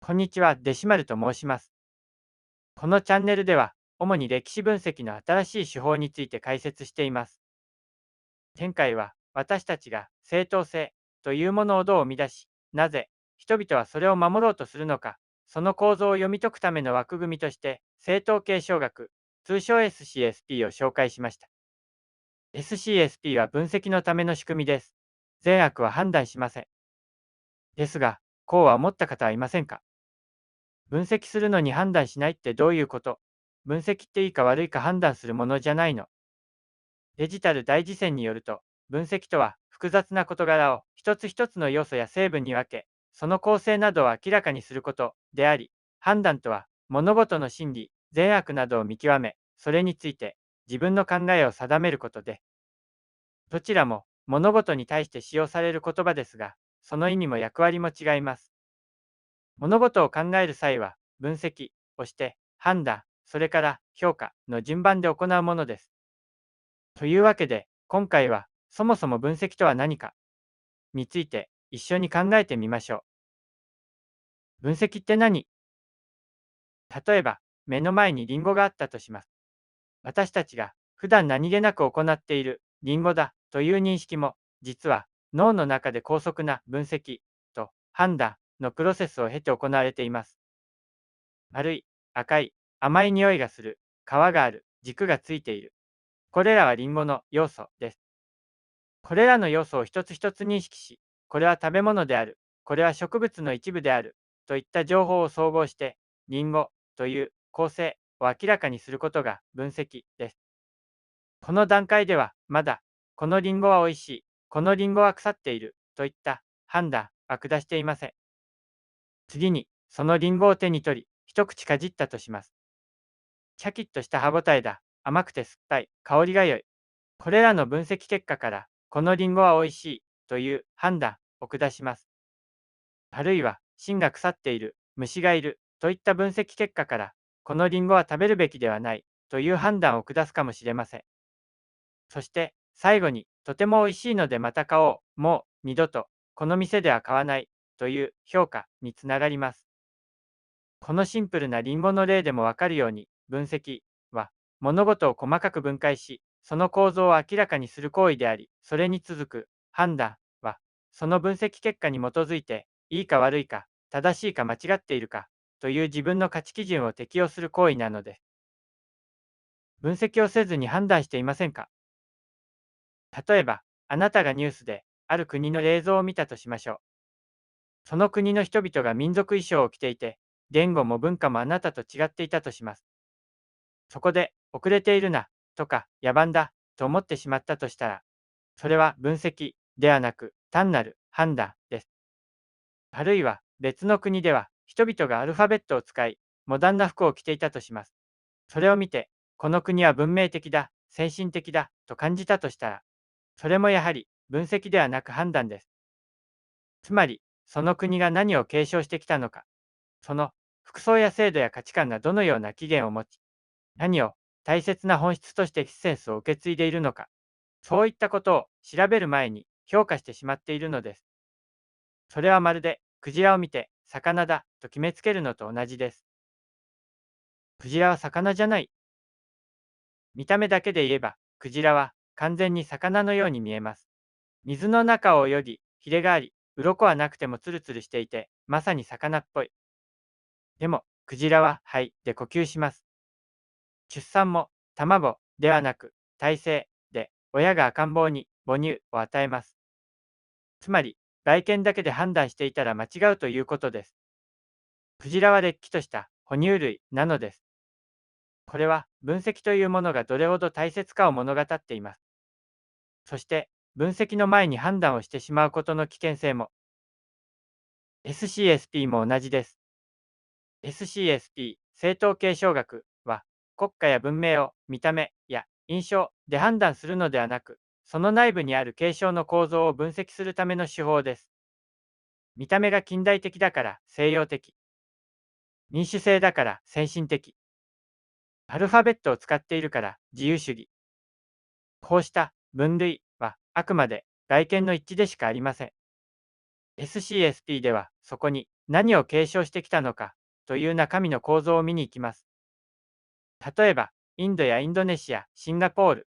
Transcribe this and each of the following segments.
こんにちは、デシマルと申します。このチャンネルでは、主に歴史分析の新しい手法について解説しています。前回は、私たちが正当性というものをどう生み出し、なぜ人々はそれを守ろうとするのか、その構造を読み解くための枠組みとして、正当継承学、通称 SCSP を紹介しました。SCSP は分析のための仕組みです。善悪は判断しません。ですが、こうは思った方はいませんか？分析するのに判断しないってどういうこと？分析っていいか悪いか判断するものじゃないの？デジタル大辞典によると、分析とは複雑な事柄を一つ一つの要素や成分に分け、その構成などを明らかにすることであり、判断とは物事の真理、善悪などを見極め、それについて自分の考えを定めることで、どちらも物事に対して使用される言葉ですが、その意味も役割も違います。物事を考える際は、分析をして、判断、それから評価の順番で行うものです。というわけで、今回は、そもそも分析とは何かについて一緒に考えてみましょう。分析って何？例えば、目の前にリンゴがあったとします。私たちが普段何気なく行っているリンゴだという認識も、実は脳の中で高速な分析と判断のプロセスを経て行われています。丸い、赤い、甘い匂いがする、皮がある、軸がついている。これらはリンゴの要素です。これらの要素を一つ一つ認識し、これは食べ物である、これは植物の一部である、といった情報を総合して、リンゴという構成を明らかにすることが分析です。この段階では、まだ、このリンゴは美味しい、このリンゴは腐っている、といった判断は下していません。次に、そのリンゴを手に取り、一口かじったとします。シャキッとした歯ごたえだ。甘くて酸っぱい。香りが良い。これらの分析結果から、このリンゴは美味しいという判断を下します。あるいは、芯が腐っている、虫がいるといった分析結果から、このリンゴは食べるべきではないという判断を下すかもしれません。そして、最後に、とても美味しいのでまた買おう。もう二度と、この店では買わないという評価につながります。このシンプルなリンゴの例でもわかるように、分析は物事を細かく分解し、その構造を明らかにする行為であり、それに続く判断は、その分析結果に基づいて、いいか悪いか、正しいか間違っているか、という自分の価値基準を適用する行為なのです。分析をせずに判断していませんか？例えば、あなたがニュースで、ある国の映像を見たとしましょう。その国の人々が民族衣装を着ていて、言語も文化もあなたと違っていたとします。そこで、遅れているな、とか、野蛮だ、と思ってしまったとしたら、それは分析ではなく、単なる判断です。あるいは、別の国では、人々がアルファベットを使い、モダンな服を着ていたとします。それを見て、この国は文明的だ、先進的だ、と感じたとしたら、それもやはり、分析ではなく判断です。つまり、その国が何を継承してきたのか、その服装や制度や価値観がどのような起源を持ち、何を大切な本質としてエッセンスを受け継いでいるのか、そういったことを調べる前に評価してしまっているのです。それはまるでクジラを見て魚だと決めつけるのと同じです。クジラは魚じゃない。見た目だけで言えば、クジラは完全に魚のように見えます。水の中を泳ぎ、ヒレがあり、鱗はなくてもツルツルしていて、まさに魚っぽい。でも、クジラは肺で呼吸します。出産も卵ではなく胎生で、親が赤ん坊に母乳を与えます。つまり、外見だけで判断していたら間違うということです。クジラはれっきとした哺乳類なのです。これは分析というものがどれほど大切かを物語っています。そして、分析の前に判断をしてしまうことの危険性も。SCSP も同じです。SCSP、正統継承学は、国家や文明を見た目や印象で判断するのではなく、その内部にある継承の構造を分析するための手法です。見た目が近代的だから西洋的、民主制だから先進的、アルファベットを使っているから自由主義。こうした分類はあくまで外見の一致でしかありません。SCSP ではそこに何を継承してきたのかという中身の構造を見に行きます。例えば、インドやインドネシア、シンガポール。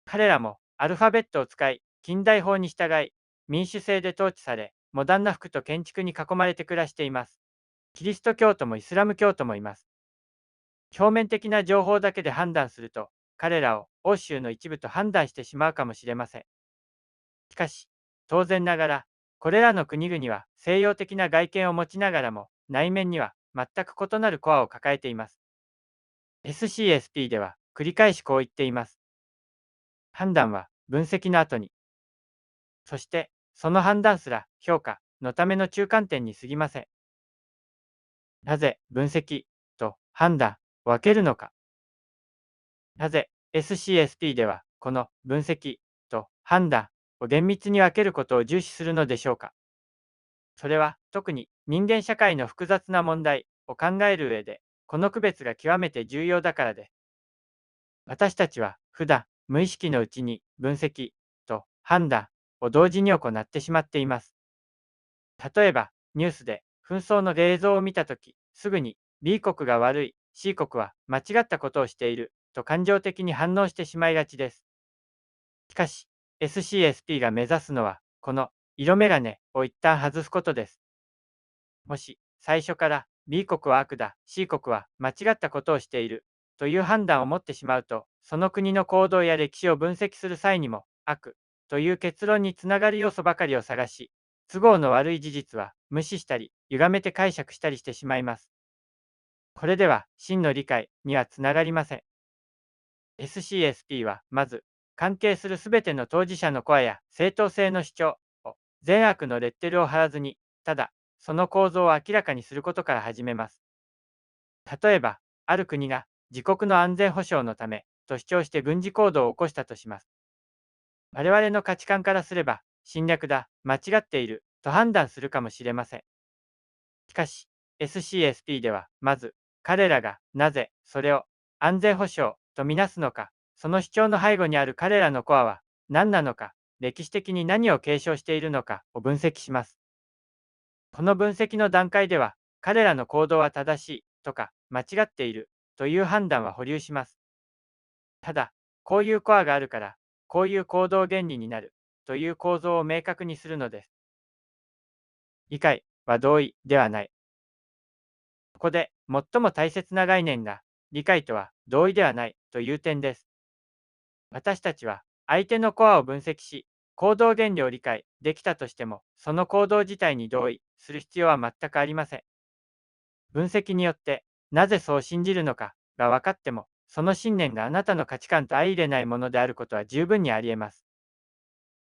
彼らもアルファベットを使い、近代法に従い、民主制で統治され、モダンな服と建築に囲まれて暮らしています。キリスト教徒もイスラム教徒もいます。表面的な情報だけで判断すると、彼らを欧州の一部と判断してしまうかもしれません。しかし、当然ながら、これらの国々は西洋的な外見を持ちながらも、内面には全く異なるコアを抱えています。SCSP では繰り返しこう言っています。判断は分析の後に、そしてその判断すら評価のための中間点に過ぎません。なぜ分析と判断を分けるのか。なぜ SCSP ではこの分析と判断を厳密に分けることを重視するのでしょうか。それは特に人間社会の複雑な問題を考える上で、この区別が極めて重要だからです。私たちは普段無意識のうちに分析と判断を同時に行ってしまっています。例えばニュースで紛争の映像を見たとき、すぐに B 国が悪い、C 国は間違ったことをしていると感情的に反応してしまいがちです。しかし SCSP が目指すのはこの色眼鏡を一旦外すことです。もし最初から B 国は悪だ、C 国は間違ったことをしているという判断を持ってしまうと、その国の行動や歴史を分析する際にも悪という結論につながる要素ばかりを探し、都合の悪い事実は無視したり、歪めて解釈したりしてしまいます。これでは真の理解にはつながりません。SCSP はまず、関係するすべての当事者の声や正当性の主張を善悪のレッテルを貼らずに、ただその構造を明らかにすることから始めます。例えば、ある国が自国の安全保障のためと主張して軍事行動を起こしたとします。我々の価値観からすれば、侵略だ、間違っていると判断するかもしれません。しかし、SCSP では、まず、彼らがなぜそれを安全保障とみなすのか、その主張の背後にある彼らのコアは何なのか、歴史的に何を継承しているのかを分析します。この分析の段階では、彼らの行動は正しいとか間違っているという判断は保留します。ただ、こういうコアがあるから、こういう行動原理になるという構造を明確にするのです。理解は同意ではない。ここで最も大切な概念が、理解とは同意ではないという点です。私たちは相手のコアを分析し、行動原理を理解できたとしても、その行動自体に同意する必要は全くありません。分析によってなぜそう信じるのかが分かっても、その信念があなたの価値観と相入れないものであることは十分にあり得ます。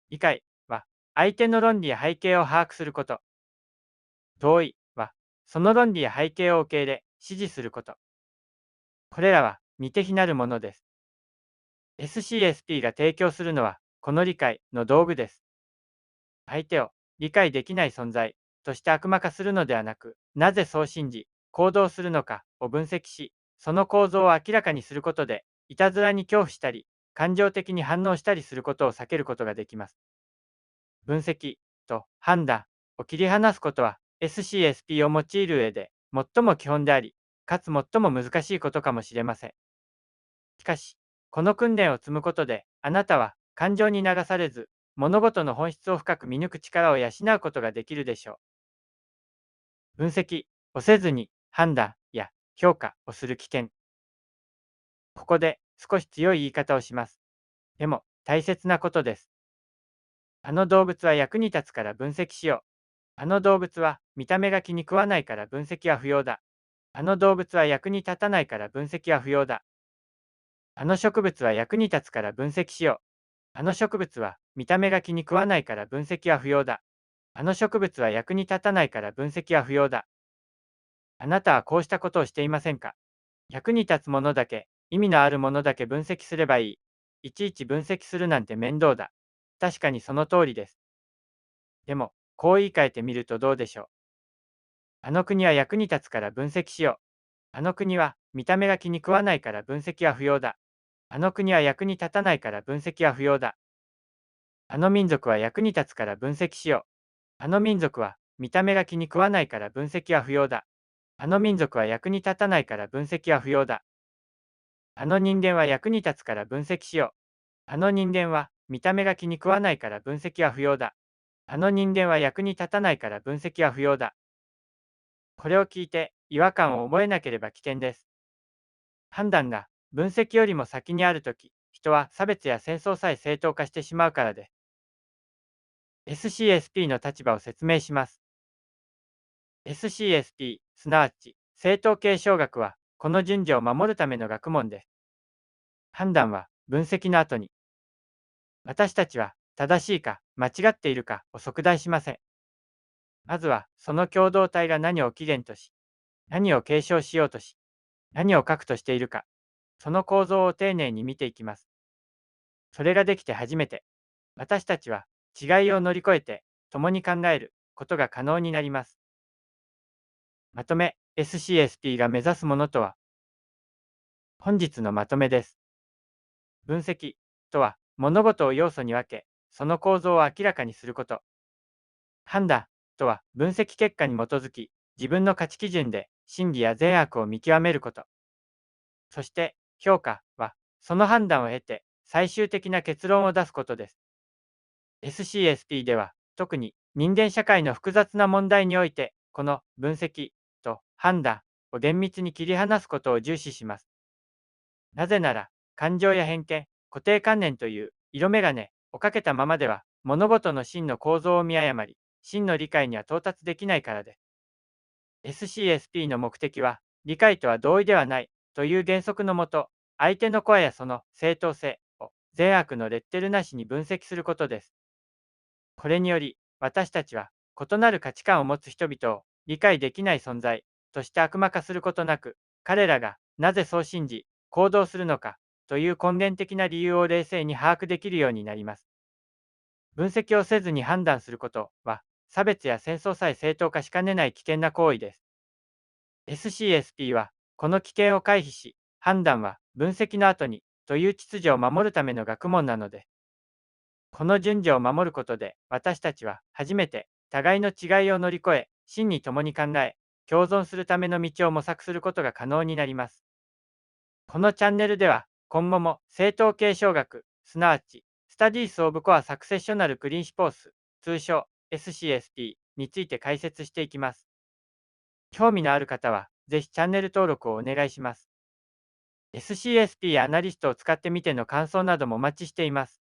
理解は相手の論理や背景を把握すること。同意はその論理や背景を受け入れ、支持すること。これらは似て非なるものです。SCSP が提供するのはこの理解の道具です。相手を理解できない存在として悪魔化するのではなく、なぜそう信じ、行動するのかを分析し、その構造を明らかにすることで、いたずらに恐怖したり、感情的に反応したりすることを避けることができます。分析と判断を切り離すことは SCSP を用いる上で最も基本であり、かつ最も難しいことかもしれません。しかし、この訓練を積むことで、あなたは感情に流されず、物事の本質を深く見抜く力を養うことができるでしょう。分析をせずに判断や評価をする危険。ここで少し強い言い方をします。でも大切なことです。あの動物は役に立つから分析しよう。あの動物は見た目が気に食わないから分析は不要だ。あの動物は役に立たないから分析は不要だ。あの植物は役に立つから分析しよう。あの植物は見た目が気に食わないから分析は不要だ。あの植物は役に立たないから分析は不要だ。あなたはこうしたことをしていませんか？役に立つものだけ、意味のあるものだけ分析すればいい。いちいち分析するなんて面倒だ。確かにその通りです。でも、こう言い換えてみるとどうでしょう。あの国は役に立つから分析しよう。あの国は見た目が気に食わないから分析は不要だ。あの国は役に立たないから分析は不要だ。あの民族は役に立つから分析しよう。あの民族は見た目が気に食わないから分析は不要だ。あの民族は役に立たないから分析は不要だ。あの人間は役に立つから分析しよう。あの人間は見た目が気に食わないから分析は不要だ。あの人間は役に立たないから分析は不要だ。これを聞いて違和感を覚えなければ危険です。判断が分析よりも先にあるとき、人は差別や戦争さえ正当化してしまうからです。SCSP の立場を説明します。SCSP、すなわち正統継承学は、この順序を守るための学問です。判断は分析の後に、私たちは正しいか間違っているかを測題しません。まずはその共同体が何を起源とし、何を継承しようとし、何を核としているか、その構造を丁寧に見ていきます。それができて初めて、私たちは違いを乗り越えて共に考えることが可能になります。まとめ、SCSP が目指すものとは、本日のまとめです。分析とは、物事を要素に分け、その構造を明らかにすること。判断とは、分析結果に基づき、自分の価値基準で真偽や善悪を見極めること。そして、評価は、その判断を経て、最終的な結論を出すことです。SCSP では、特に人間社会の複雑な問題において、この分析と判断を厳密に切り離すことを重視します。なぜなら、感情や偏見、固定観念という色眼鏡をかけたままでは、物事の真の構造を見誤り、真の理解には到達できないからです。SCSP の目的は、理解とは同意ではないという原則のもと、相手の声やその正当性を善悪のレッテルなしに分析することです。これにより、私たちは異なる価値観を持つ人々を理解できない存在として悪魔化することなく、彼らがなぜそう信じ、行動するのかという根源的な理由を冷静に把握できるようになります。分析をせずに判断することは、差別や戦争さえ正当化しかねない危険な行為です。SCSP は、この危険を回避し、判断は分析の後にという秩序を守るための学問なので、この順序を守ることで、私たちは初めて互いの違いを乗り越え、真に共に考え、共存するための道を模索することが可能になります。このチャンネルでは、今後も正統継承学、すなわち、スタディース・オブ・コア・サクセッショナル・プリンシポース、通称 SCSP について解説していきます。興味のある方は、ぜひチャンネル登録をお願いします。SCSP やアナリストを使ってみての感想などもお待ちしています。